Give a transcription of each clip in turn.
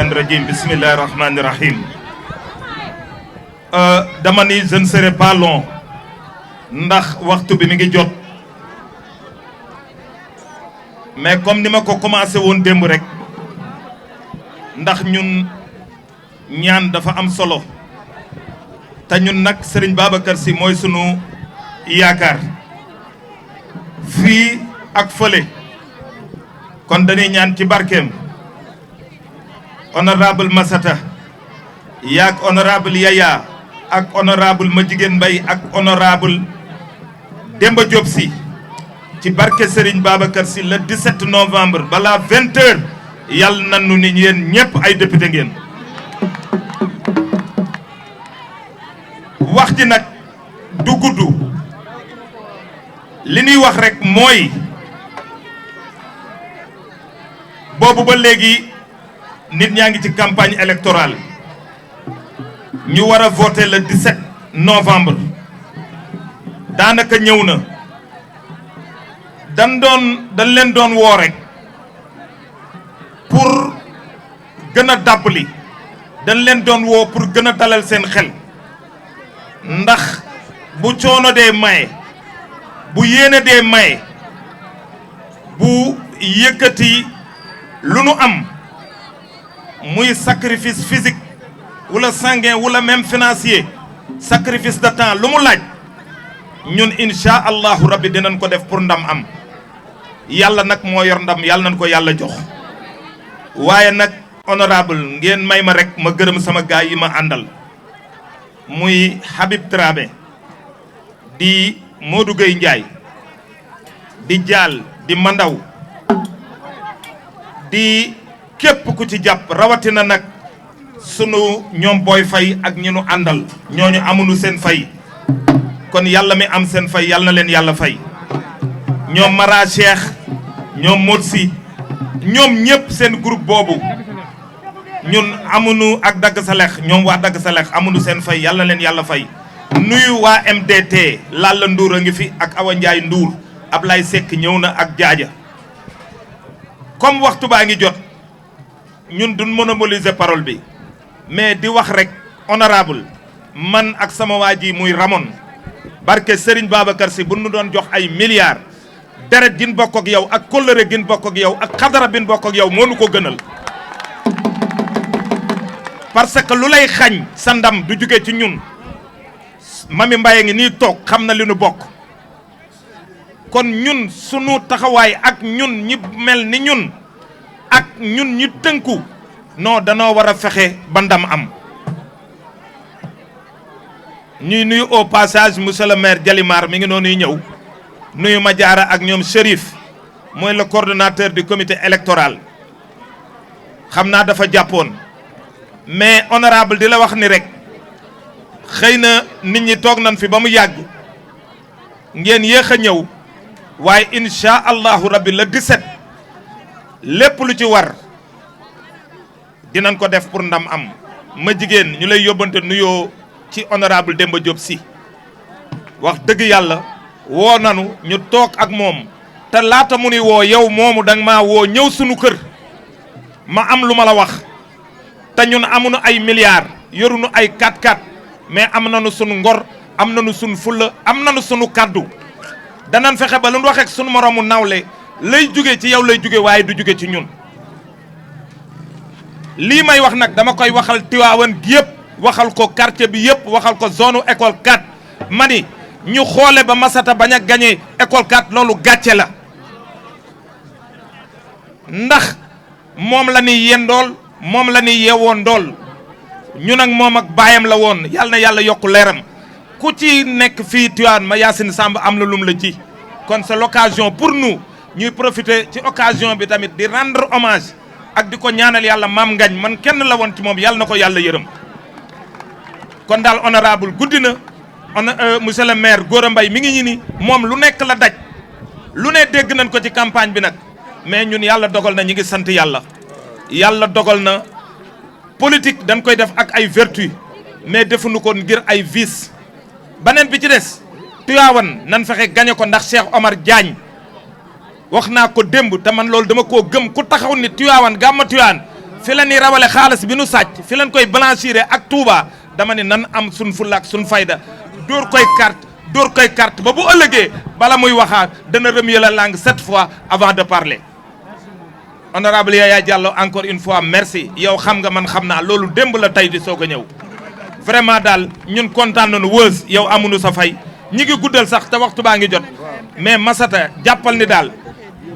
shaytanir rajim. Bismillahir rahmanir rahim. Dama ni je ne serai pas long ndax waxtu bi mi ngi jot, mais comme ni ma ko commencé woon démb rek, ndax ñun ñaan dafa am solo te ñun nag Serigne Babacar Sy mooy sunu yaakaar fii ak fële, kon dañuy ñaan ci barkeem honorable Massata yaak honorable Yaya ak honorable Madjiguène Mbaye ak honorable Demba Diop Sy ci barke Serigne Babacar Sy le 17 novembre balaa 20 heures yàlla nañu ni yéen ñëpp ay député ngeen. wax ji nag du gudd li ñuy wax rek mooy boobu ba léegi nit ñaa ngi ci campagne électorale ñu war a voter le 17 novembre daanaka ñëw na dañ leen doon woo rek pour gën a dàbbali, dañ leen doon woo pour gën a dalal seen xel, ndax bu coono dee maye, bu yéene dee maye, bu yëkkati lu nu am muy sacrifice physique wala sanguin wala même financier, sacrifice de temps lu mu laaj ñun insha allahu rabbi dinañ ko def pour ndam am. yàlla nag moo yor ndam, yàlla nañ ko yàlla jox. waaye nag honorable ngeen may ma rek ma gërëm sama gaay yi ma àndal, muy Habib Trabé di Modou Gueye Ndiaye di Dial di Mandaw di képp ku ci jàpp, rawatina nag sunu ñoom Boy Faye ak ñi nu àndal, ñooñu amuñu seen fay, kon yàlla mi am seen fay yàlla na leen yàlla fay. ñoom Mara Cheikh, ñoom Modsi, ñoom ñëpp seen groupe boobu ñun amuñu ak dagg sa lex, ñoom waa dagg sa lex amuñu seen fay yàlla na leen yàlla fay. nuyu waa MDT Lalla Ndour a ngi fi ak Awa Ndiaye Ndour, Ablaye Seck ñëw na ak Jaaja. comme waxtu baa ngi jot ñun duñ monopoliser parole bi, mais di wax rek honorable man ak sama waa ji muy Ramon barke Serigne Babacar Sy bu nu doon jox ay milliards, deret gin bokk ak yow ak kóllëre gin bokk ak yow ak xadara bin bokk ak yow moo nu ko gënal. parce que lu lay xañ sa ndam du jóge ci ñun. Mami Mbaye ngi nii toog xam na li nu bokk, kon ñun sunu taxawaay ak ñun ñi mel ni ñun ak ñun ñi tënku non danoo war a fexe ba ndam am. ñuy nuyu au passage monsieur le maire Jalimar mi ngi noonuy ñëw, nuyu ma jaara ak ñoom Chérif mooy le coordonnateur du comité électoral. xam naa dafa jàppoon, mais honorable di la wax ni rek xëy na nit ñi toog nañ fi ba mu yàgg ngeen yéex a ñëw, waaye insha allahu rabbi le 17 lépp lu ci war dinañ ko def pour ndam am. ma jigéen ñu lay yóbbante nuyoo ci honorable Demba Diop Sy, wax dëgg yàlla woo nanu ñu toog ak moom, te laata mu ni woo yow moomu danga maa woo ñëw sunu kër ma am lu ma la wax. te ñun amuñu ay milliards, yoruñu ay 4x4, mais am nañu sunu ngor, am nañu sunu fulla, am nañu sunu kaddu. danañ fexe ba lu ñu wax ak sunu moromu nawle lay jóge ci yow lay jóge waaye du jóge ci ñun. lii may wax nag dama koy waxal Tivaouane gi yëpp, waxal ko quartier bi yëpp, waxal ko zone école 4. ma ni ñu xoole ba Massata bañ a gagné école 4 loolu gàcce la, ndax moom la ni yendool, moom la ni yeewoon ndool, ñu nag moom ak baayam la woon, yàlla na yàlla yokk leeram. ku ci nekk fii Tivaouane ma Yacine Samb am na lum la ci, kon c'est l'occasion pour nous ñuy profiter ci occasion bi tamit di rendre hommage ak di ko ñaanal yàlla maam Ngañ, man kenn la woon ci moom, yàlla na ko yàlla yërëm. kon daal honorable guddi na monsieur le maire Gora Mbaye mi ngi ñi ni moom lu nekk la daj, lu ne dégg nañ ko ci campagne bi nag, mais ñun yàlla dogal na ñi ngi sant yàlla. yàlla dogal na politique dañ koy def ak ay vertu, mais defuñu ko ngir ay vice. beneen bi ci des Tivaouane nan fexe gañe ko ndax Cheikh Omar Diagne wax naa ko démb te man loolu dama koo gëm, ku taxaw ni Tivaouane Gamma Tivaouane fi la ñuy rawale xaalis bi nu sàcc fi lañ koy blanchir ak Touba dama ne nan am sun fulla ak sun fayda dóor koy carte ba bu ëllëgee bala muy waxaat dana remuer la langue 7 fois avant de parler. Honorable Yaya Diallo encore une fois merci yow xam nga man xam naa loolu démb la tey di soog a ñëw vraiment daal ñun kontaan nañu wëës yow amuñu sa fay ñi ngi guddal sax te waxtu baa ngi jot mais Massata jàppal ni daal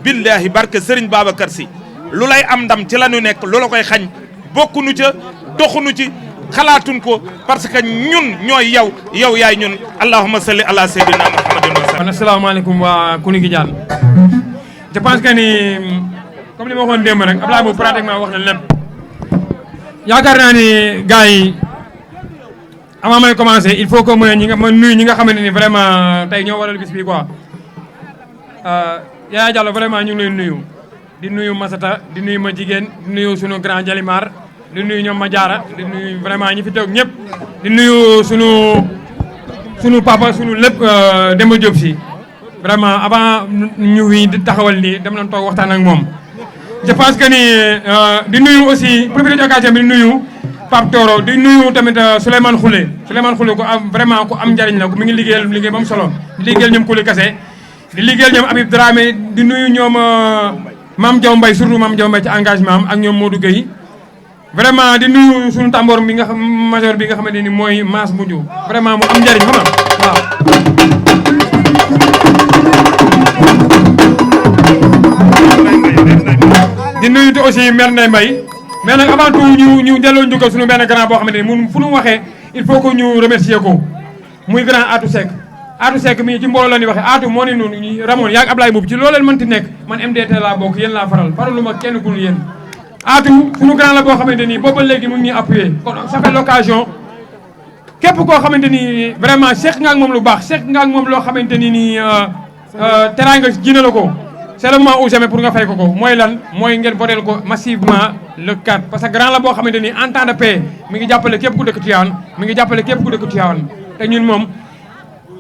billahi barke Serigne Babacar Sy lu lay am ndam ci la ñu nekk lu la koy xañ bokkuñu ca doxuñu ci xalaatuñ ko parce que ñun ñooy yow yaay ñun allahumma salli ala sayyidina muhammadin wa sallam. asalaamaaleykum waa Kouningi Diagne je pense que ni comme li ma waxoon démb rek Abdoulaye boobu pratiquement wax na lépp yaakaar naa ni gars yi avant may commencer il faut que ma nuyu ñi nga xamante ni vraiment tey ñoo waral bis bi quoi Yaya Diallo vraiment ñu ngi lay nuyu di nuyu Massata di nuyu ma jigéen di nuyu sunu grand Jalimar di nuyu ñoom ma jaara di nuyu vraiment ñi fi toog ñëpp di nuyu sunu papa sunu lépp Demba Diop si vraiment avant ñu wi di taxawal lii dem nañ toog waxtaan ak moom. je pense que ni di nuyu aussi profité de occasion bi di nuyu Pape Toro di nuyu tamit Souleymane Khoule ko am vraiment ku am njariñ la mi ngi liggéey ba mu solo di liggéeyal ñoom Khoule Kassé di liggéeyal ñoom Habib Dramé di nuyu ñoom Mame Diaw Mbaye surtout Mame Diaw Mbaye ci engagement am ak ñoom Modou Gueye vraiment di nuyu suñu tàmboor bi nga xam major bi nga xamante ni mooy Mass Mbodj vraiment mu am njariñ xam nga waaw. di nuyu te aussi maire Ndeye Mbaye mais nag avant tout ñu delloo njukkal suñu benn grand boo xamante ni mun fu ñu waxee il faut que ñu remercier ko muy grand Atou Seck mi ci mbooloo la ñuy waxee Atou moo ne noonu Ramon yaa ngi Ablaye Mbuub ci loolu leen mënti nekk man MDT laa bokk yéen laa faralu ma kenn ku yéen Atou suñu grand la boo xamante ni booba léegi mu ngi ñuy appuyer kon ça fait l'occasion képp koo xamante ni vraiment seq nga ak moom lu baax seq nga ak moom loo xamante ni nii teraanga ji na la ko c'est le moment ou jamais pour nga fay ko mooy lan mooy ngeen votel ko massivement le 4 parce que grand la boo xamante ni en temps de paix mi ngi jàppale képp ku dëkk Tivaouane te ñun moom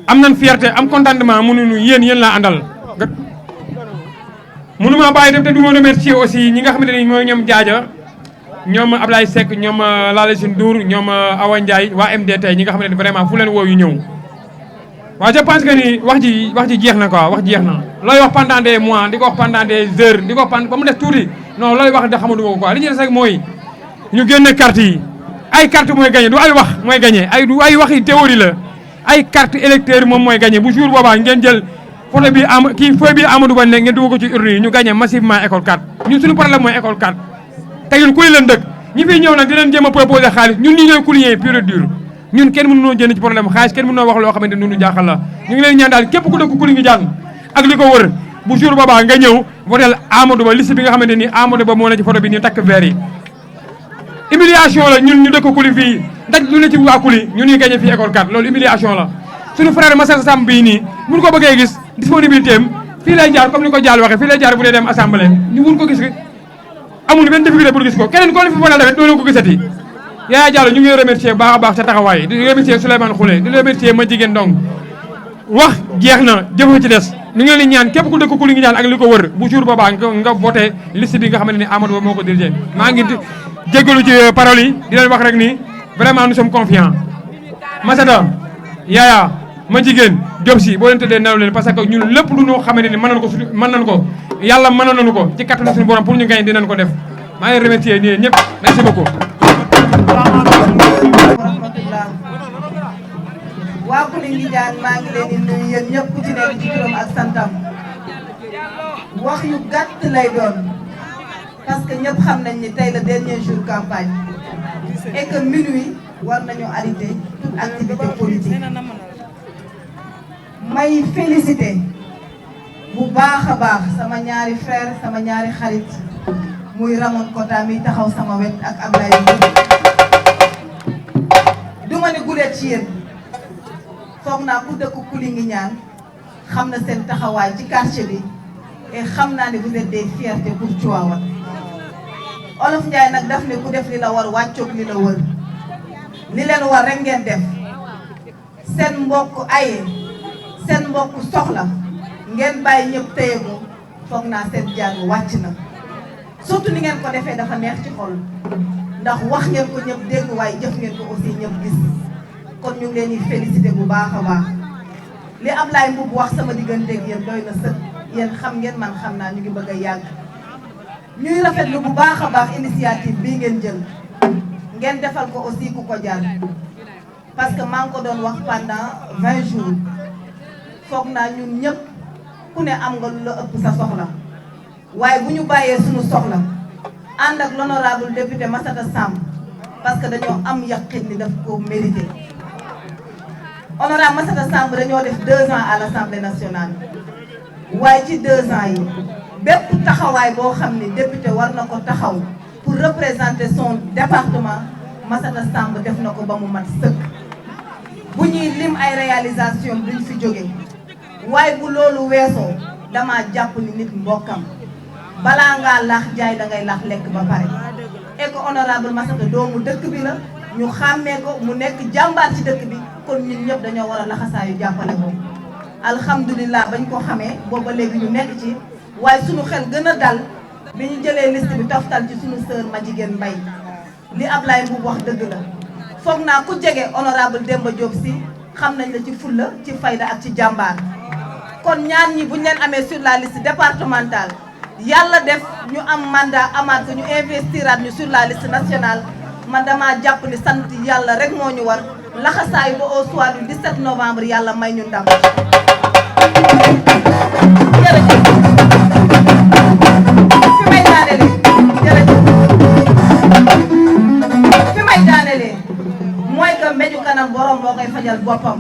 am nañ fierté am contentement mënuñu yéen laa àndal mënuma bàyyi dem te du ma remercier aussi ñi nga xamante ni mooy ñoom Jaaja ñoom Ablaye Seck ñoom Lala Sine Ndour ñoom Awa Ndiaye waa MDT ñi nga xamante ni vraiment fu leen woo yu ñëw waaw je pense que ni wax ji jeex na quoi wax ji jeex na looy wax pendant des mois di ko wax pendant des heures di ko wax ba mu def tuuti non looy wax da xamatu ko quoi li ci des rek mooy ñu génne carte yi ay carte mooy gagné du ay wax mooy gagné du ay waxi théorie la ay carte électeur moom mooy gagné bu jour boobaa ngeen jël photo bi feuille bi Amadou Ba ne ngeen dugg ko ci urne yi ñu gagné massivement école 4 ñun suñu problème mooy école 4 te ñun ku leen dëkk ñi fiy ñëw nag di leen jéem a proposé xaalis ñun ñi ñooy coulier pur et dur ñun kenn mënu noo jënd ci problème xaalis kenn mënu noo wax loo xamante ni ñu jaaxal la ñu ngi leen ñaan daal képp ku dëkk Kouningi Diagne ak li ko wër bu jour boobaa nga ñëw votel Amadou Ba liste bi nga xamante ni Amadou Ba moo ne ci photo bi ni takk verre yi humiliation la ñun ñu dëkk Kouli fii daj lu ne ci waa Kouli ñu ñuy gagné fii école 4 loolu humiliation la suñu frère Massa Samb bii nii mun ko bëggee gis disponibilité am fii lay jaar comme ni ko Diall waxee fii lay jaar bu dee dem assemblée ñu mun ko gis amul benn difficulté pour gis ko keneen ko la fi votel tamit doon ko gisati Yaya Diallo ñu ngi remercier baax a baax sa taxawaay di remercier Souleymane Khoule di remercier ma jigéen donc wax jeex na jëf ci des ñu ngi leen di ñaan képp ku dëkk Kouningi Diagne ak li ko wër bu jour boobaa nga voté liste bi nga xamante ni Amadou Ba moo ko dirigé maa ngi jéggalu ci paroles yi di leen wax rek ni vraiment nous sommes confiants Massata Yaya ma jigéen Diop si boo leen tëddee nelaw leen parce que ñun lépp lu ñu xamante ni mën nañu ko yàlla mënoon nañu ko ci kattanu suñu borom pour ñu gañ dinañ ko def maa ngi remercier nii ñëpp merci beaucoup waa Kouningi Diagne maa ngi leen di nuyu yéen ñëpp ku ci nekk ci turam ak santam wax yu gàtt lay doon parce que ñëpp xam nañ ni tey le dernier jour campagne et que minuit war nañu arrêter toute activité politique may féliciter bu baax a baax sama ñaari frère sama ñaari xarit muy Ramon Kota mi taxaw sama wet ak Ablaye duma ne guleet ci yéen foog naa ku dëkk Kouningi Diagne xam na seen taxawaay ci quartier bi et xam naa ne vous êtes des fiertés pour Tivaouane Olof Ndiaye nag daf ne ku def li la war wàccoog li la wër li leen war rek ngeen def seen mbokk aye seen mbokk soxla ngeen bàyyi ñëpp téye ko foog naa seen jàng wàcc na surtout ni ngeen ko defee dafa neex ci xol ndax wax ngeen ko ñëpp dégg waaye jëf ngeen ko aussi ñëpp gis kon ñu ngi leen di félicité bu baax a baax li Ablaye Mboup wax sama digganteeg yéen doy na sëkk yéen xam ngeen man xam naa ñu ngi bëgg a yàgg ñuy rafetlu bu baax a baax initiative bii ngeen jël ngeen defal ko aussi ku ko jar parce que maa ngi ko doon wax pendant 20 jours foog naa ñun ñëpp ku ne am nga lu la ëpp sa soxla waaye bu ñu bàyyee suñu soxla ànd ak l'honorable député Massata Samb parce que dañoo am yaqin ni daf ko mérité honorable Massata Samb dañoo def 2 ans à l'Assemblée nationale waaye ci 2 ans yi bépp taxawaay boo xam ne député war na ko taxaw pour représenter son département Massata Samb def na ko ba mu mat sëkk bu ñuy lim ay réalisation duñ fi jóge waaye bu loolu weesoo dama jàpp ni nit mbokkam balaa ngaa laax jaay da ngay laax lekk ba pare et que honorable Massata doomu dëkk bi la ñu xàmmee ko mu nekk jàmbaar ci dëkk bi kon ñun ñëpp dañoo war a laxasaayu jàppale ko alhamdulilah bañ ko xamee booba léegi ñu nekk ci waaye suñu xel gën a dal bi ñu jëlee liste bi toftal ci suñu sœur Madjiguène Mbaye li Ablaye Mboup wax dëgg la foog naa ku jege honorable Demba Diop Sy xam nañ la ci fulla ci fayda ak ci jàmbaar kon ñaar ñi buñ leen amee sur la liste départementale yàlla def ñu am mandat amaat ko ñu investiraat ñu sur la liste nationale man dama jàpp ni sant yàlla rek moo ñu war laxasaayu ba au soir du 17 novembre yàlla may ñu ndam jërëjëf fi may daanelee jërëjëf fi may daanelee mooy que mbéju kanam borom boo koy fajal boppam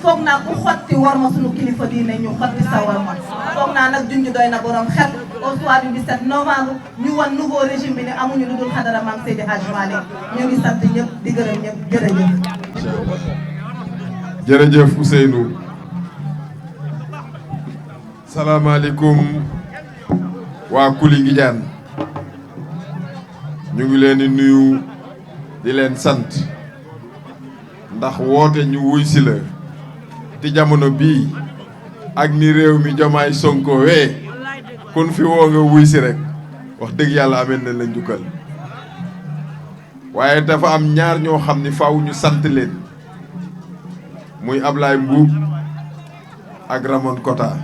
foog naa ku xotti war ma sunu kilifa diine ñu xotti sa war ma foog naa nag junj doy na borom xel au soir du 17 novembre ñu wan nouveau régime bi ne amuñu lu dul xadara Maam Seydi Hadji Malick ñu ngi sant ñëpp di gërëm ñëpp jërëjëf. jërëjëf Ousseynou. salaamaaleykum waa Koulinguidiane ñu ngi leen di nuyu di leen sant ndax woote ñu wuy si la ci jamono bii ak ni réew mi Jomaay Sonko wee kun fi woo nga wuy si rek wax dëgg yàlla amee na la njukkal waaye dafa am ñaar ñoo xam ni faaw ñu sant leen muy Ablaye Mboup ak Ramon Kota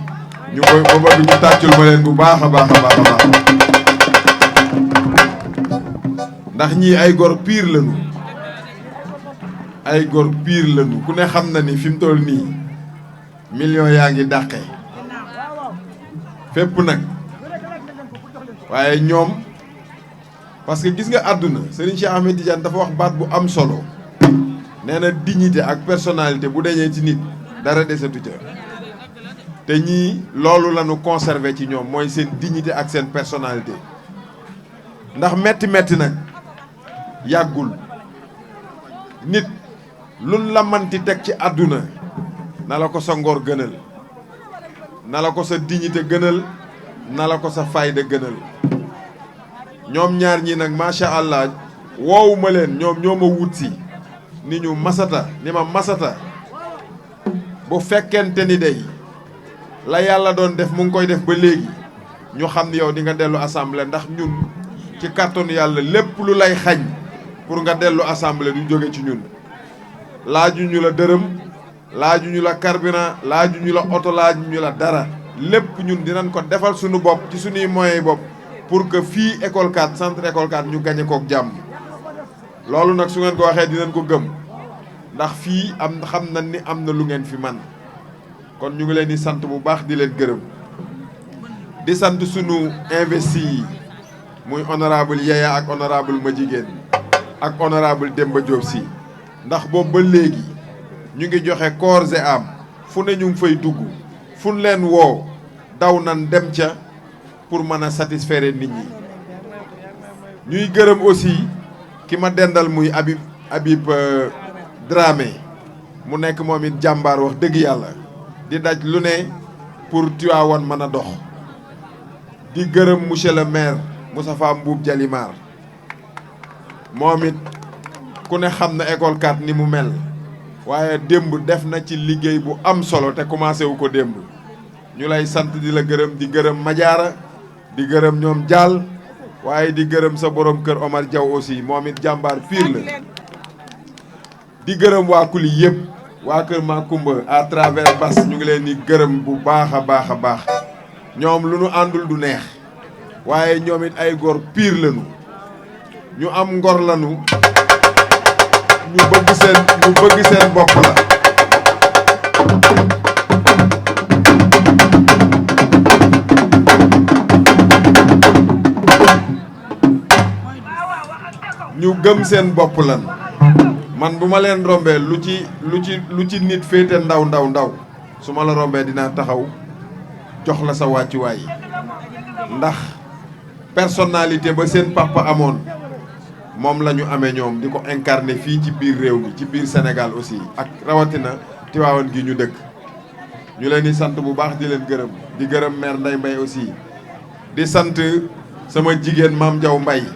ñu koy ba bëgg ñu tàccul ma leen bu baax a baax a baax a baax ndax ñii ay gor piir lañu ay gor piir lañu ku ne xam na ni fi mu toll nii millions yaa ngi dàqe fépp nag waaye ñoom parce que gis nga àdduna Serigne Cheikh Ahmed Tidiane dafa wax baat bu am solo nee na dignité ak personnalité bu dañee ci nit dara desatu ca te ñii loolu lañu conservé ci ñoom mooy seen dignité ak seen personnalité ndax metti nag yàggul nit luñ la manti teg ci àdduna na la ko sa ngor gënal na la ko sa dignité gënal na la ko sa fayda gënal ñoom ñaar ñi nag macha allah woowu ma leen ñoom ñoo ma wut si ni ñu Massata ni ma Massata bu fekkente ni day la yàlla doon def mu ngi koy def ba léegi ñu xam ni yow di nga dellu assemblée ndax ñun ci kàttanu yàlla lépp lu lay xañ pour nga dellu assemblée du jóge ci ñun laajuñu la dërëm laajuñu la carburant laajuñu la oto laajuñu la dara lépp ñun dinañ ko defal suñu bopp ci suñuy moyens bopp pour que fii école 4 centre école 4 ñu gañe kook jàmm loolu nag su ngeen ko waxee dinañ ko gëm ndax fii am xam na ni am na lu ngeen fi man kon ñu ngi leen di sant bu baax di leen gërëm di sant sunu investi yi muy honorable Yaya ak honorable Madjiguène ak honorable Demba Diop Sy ndax boobu ba léegi ñu ngi joxe corps et âme fu ne ñu ngi fay dugg fu ñu leen woo daw nan dem ca pour mën a satisfaire nit ñi ñuy gërëm aussi ki ma dendal muy Habib Dramé mu nekk moom it jàmbaar wax dëgg yàlla di daj lu ne pour Tivaouane mën a dox di gërëm monsieur le maire Moustapha Mboup Jalimar moom it ku ne xam na école 4 ni mu mel waaye démb def na ci liggéey bu am solo te commencé wu ko démb ñu lay sant di la gërëm di gërëm Madiara di gërëm ñoom Diall waaye di gërëm sa borom kër Omar Diaw aussi moom it jàmbaar pire la di gërëm waa Kuli yëpp waa kër Makumba à travers Bass ñu ngi leen di gërëm bu baax a baax a baax ñoom lu nu àndul du neex waaye ñoom it ay góor pire lañu ñu am ngor lañu ñu bëgg seen bopp la ñu gëm seen bopp lan man bu ma leen rombee lu ci nit féete ndaw su ma la rombee dinaa taxaw jox la sa wàccuwaay ndax personnalité ba seen papa amoon moom la ñu amee ñoom di ko incarner fii ci biir réew mi ci biir Sénégal aussi ak rawatina Tivaouane gi ñu dëkk ñu leen di sant bu baax di leen gërëm di gërëm maire Ndeye Mbaye aussi di sant sama jigéen Mame Diaw Mbaye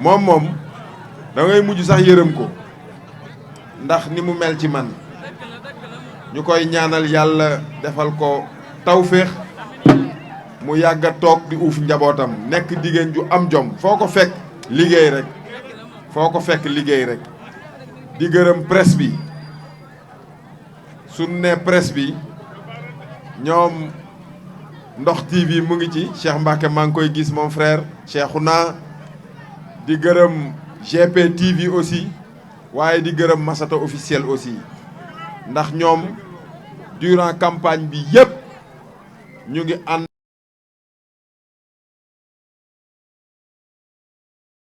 moom da ngay mujj sax yërëm ko ndax ni mu mel ci man ñu koy ñaanal yàlla defal ko tawféex mu yàgg a toog di uuf njabootam nekk jigéen ju am jom foo ko fekk liggéey rek di gërëm presse bi suñ ne presse bi ñoom Ndox TV mu ngi ci Cheikh Mbacke maa ngi koy gis mon frère Cheikhouna di gërëm GP TV aussi waaye di gërëm Massata officiel aussi ndax ñoom durant campagne bi yëpp ñu ngi ànd